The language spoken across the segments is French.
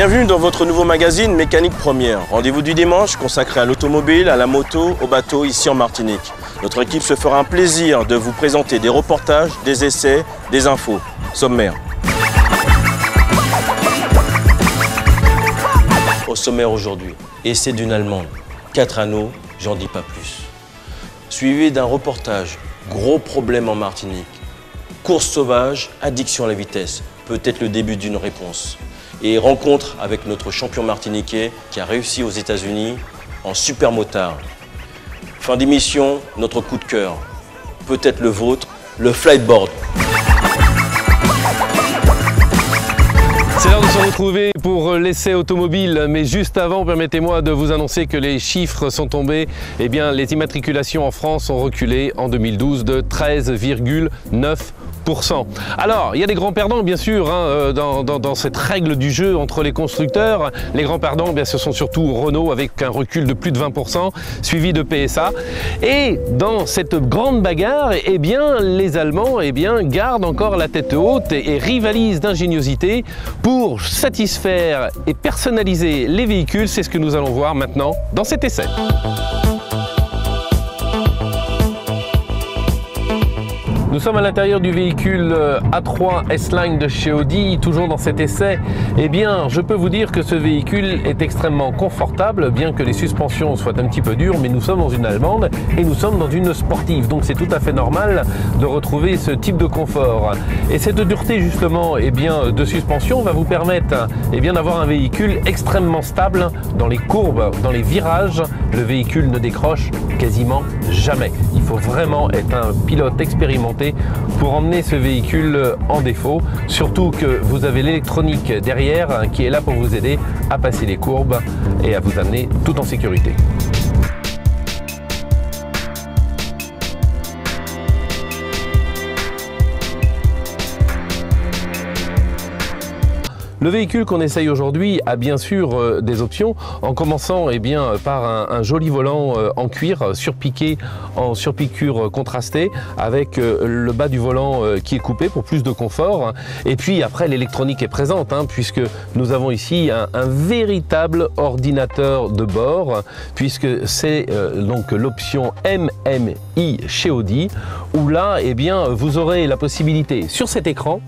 Bienvenue dans votre nouveau magazine Mécanique Première. Rendez-vous du dimanche consacré à l'automobile, à la moto, au bateau ici en Martinique. Notre équipe se fera un plaisir de vous présenter des reportages, des essais, des infos. Sommaire. Au sommaire aujourd'hui, essai d'une Allemande. 4 anneaux, j'en dis pas plus. Suivi d'un reportage, gros problème en Martinique. Course sauvage, addiction à la vitesse, peut-être le début d'une réponse. Et rencontre avec notre champion martiniquais qui a réussi aux États-Unis en super motard. Fin d'émission, notre coup de cœur, peut-être le vôtre, le flightboard. C'est l'heure de se retrouver pour l'essai automobile, mais juste avant, permettez-moi de vous annoncer que les chiffres sont tombés. Eh bien, les immatriculations en France ont reculé en 2012 de 13,9%. Alors, il y a des grands perdants, bien sûr, hein, dans cette règle du jeu entre les constructeurs. Les grands perdants, bien, ce sont surtout Renault avec un recul de plus de 20%, suivi de PSA. Et dans cette grande bagarre, eh bien, les Allemands gardent encore la tête haute et rivalisent d'ingéniosité pour satisfaire et personnaliser les véhicules. C'est ce que nous allons voir maintenant dans cet essai. Nous sommes à l'intérieur du véhicule A3 S-Line de chez Audi, toujours dans cet essai. Eh bien, je peux vous dire que ce véhicule est extrêmement confortable, bien que les suspensions soient un petit peu dures, mais nous sommes dans une allemande et nous sommes dans une sportive. Donc c'est tout à fait normal de retrouver ce type de confort. Et cette dureté justement de suspension va vous permettre d'avoir un véhicule extrêmement stable dans les courbes, dans les virages. Le véhicule ne décroche quasiment jamais. Il faut vraiment être un pilote expérimenté pour emmener ce véhicule en défaut, surtout que vous avez l'électronique derrière qui est là pour vous aider à passer les courbes et à vous amener tout en sécurité. Le véhicule qu'on essaye aujourd'hui a bien sûr des options, en commençant par un joli volant en cuir surpiqué en surpiqûre contrastée avec le bas du volant qui est coupé pour plus de confort. Et puis après, l'électronique est présente puisque nous avons ici un véritable ordinateur de bord, puisque c'est donc l'option MMI chez Audi, où là vous aurez la possibilité sur cet écran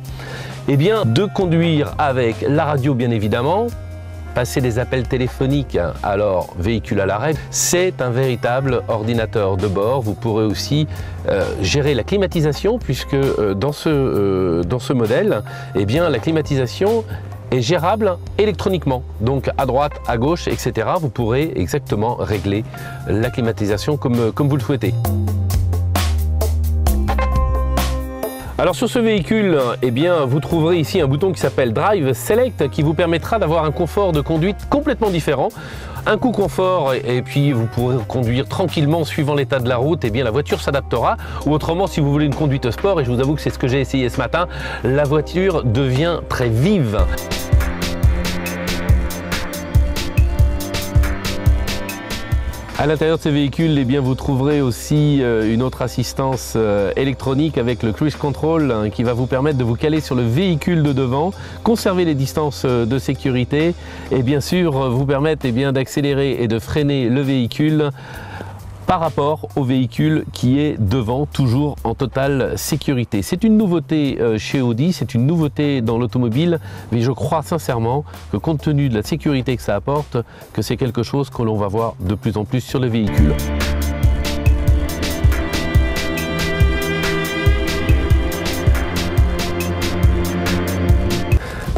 de conduire avec la radio bien évidemment, passer des appels téléphoniques, alors véhicule à l'arrêt. C'est un véritable ordinateur de bord. Vous pourrez aussi gérer la climatisation, puisque dans ce modèle, la climatisation est gérable électroniquement. Donc à droite, à gauche, etc. Vous pourrez exactement régler la climatisation comme vous le souhaitez. Alors sur ce véhicule, vous trouverez ici un bouton qui s'appelle Drive Select qui vous permettra d'avoir un confort de conduite complètement différent. Un coup confort et puis vous pourrez conduire tranquillement suivant l'état de la route, la voiture s'adaptera. Ou autrement, si vous voulez une conduite sport, et je vous avoue que c'est ce que j'ai essayé ce matin, la voiture devient très vive. À l'intérieur de ces véhicules, vous trouverez aussi une autre assistance électronique avec le Cruise Control qui va vous permettre de vous caler sur le véhicule de devant, conserver les distances de sécurité et bien sûr vous permettre d'accélérer et de freiner le véhicule par rapport au véhicule qui est devant, toujours en totale sécurité. C'est une nouveauté chez Audi, c'est une nouveauté dans l'automobile, mais je crois sincèrement que compte tenu de la sécurité que ça apporte, que c'est quelque chose que l'on va voir de plus en plus sur le véhicule.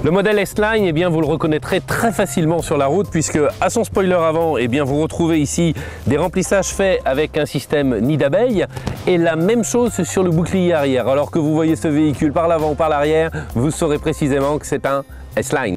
Le modèle S-Line, vous le reconnaîtrez très facilement sur la route puisque à son spoiler avant, vous retrouvez ici des remplissages faits avec un système nid d'abeille et la même chose sur le bouclier arrière. Alors que vous voyez ce véhicule par l'avant ou par l'arrière, vous saurez précisément que c'est un S-Line.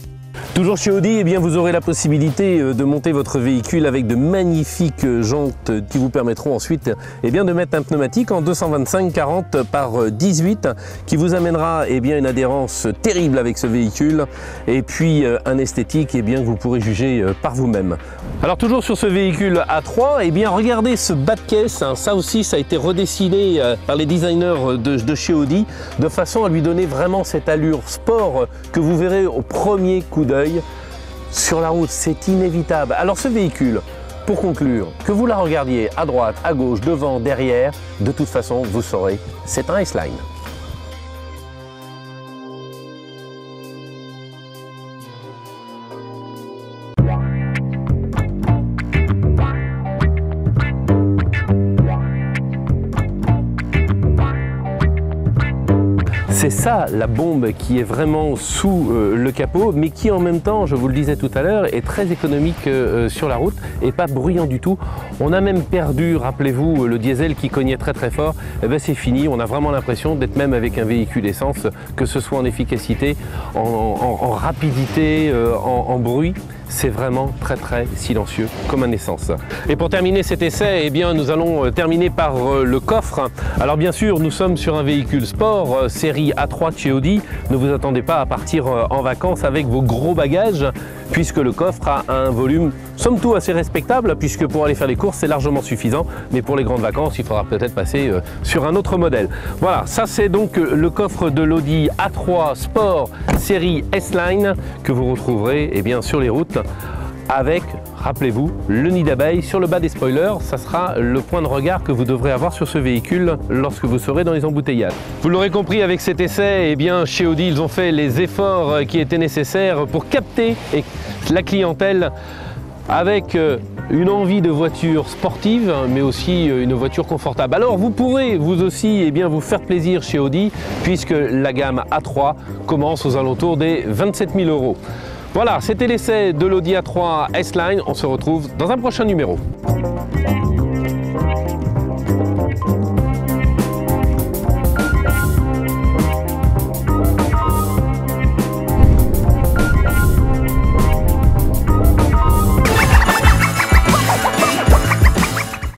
Toujours chez Audi, vous aurez la possibilité de monter votre véhicule avec de magnifiques jantes qui vous permettront ensuite de mettre un pneumatique en 225/40 par 18 qui vous amènera une adhérence terrible avec ce véhicule et puis un esthétique que vous pourrez juger par vous-même. Alors toujours sur ce véhicule A3, regardez ce bas de caisse, ça aussi ça a été redessiné par les designers de chez Audi de façon à lui donner vraiment cette allure sport que vous verrez au premier coup d'œil sur la route, c'est inévitable. Alors ce véhicule, pour conclure, que vous la regardiez à droite, à gauche, devant, derrière, de toute façon, vous saurez, c'est un S-Line. C'est ça la bombe qui est vraiment sous le capot, mais qui en même temps, je vous le disais tout à l'heure, est très économique sur la route et pas bruyant du tout. On a même perdu, rappelez-vous, le diesel qui cognait très très fort. Eh ben c'est fini, on a vraiment l'impression d'être même avec un véhicule essence, que ce soit en efficacité, en rapidité, en bruit. C'est vraiment très très silencieux comme un essence. Et pour terminer cet essai, eh bien, nous allons terminer par le coffre. Alors bien sûr, nous sommes sur un véhicule sport, série A3 de chez Audi. Ne vous attendez pas à partir en vacances avec vos gros bagages, puisque le coffre a un volume somme toute assez respectable, puisque pour aller faire les courses, c'est largement suffisant. Mais pour les grandes vacances, il faudra peut-être passer sur un autre modèle. Voilà, ça c'est donc le coffre de l'Audi A3 Sport série S-Line que vous retrouverez eh bien, sur les routes avec, rappelez-vous, le nid d'abeille sur le bas des spoilers. Ça sera le point de regard que vous devrez avoir sur ce véhicule lorsque vous serez dans les embouteillages. Vous l'aurez compris avec cet essai, eh bien, chez Audi, ils ont fait les efforts qui étaient nécessaires pour capter la clientèle avec une envie de voiture sportive, mais aussi une voiture confortable. Alors vous pourrez vous aussi eh bien, vous faire plaisir chez Audi, puisque la gamme A3 commence aux alentours des 27 000 €. Voilà, c'était l'essai de l'Audi A3 S-Line. On se retrouve dans un prochain numéro.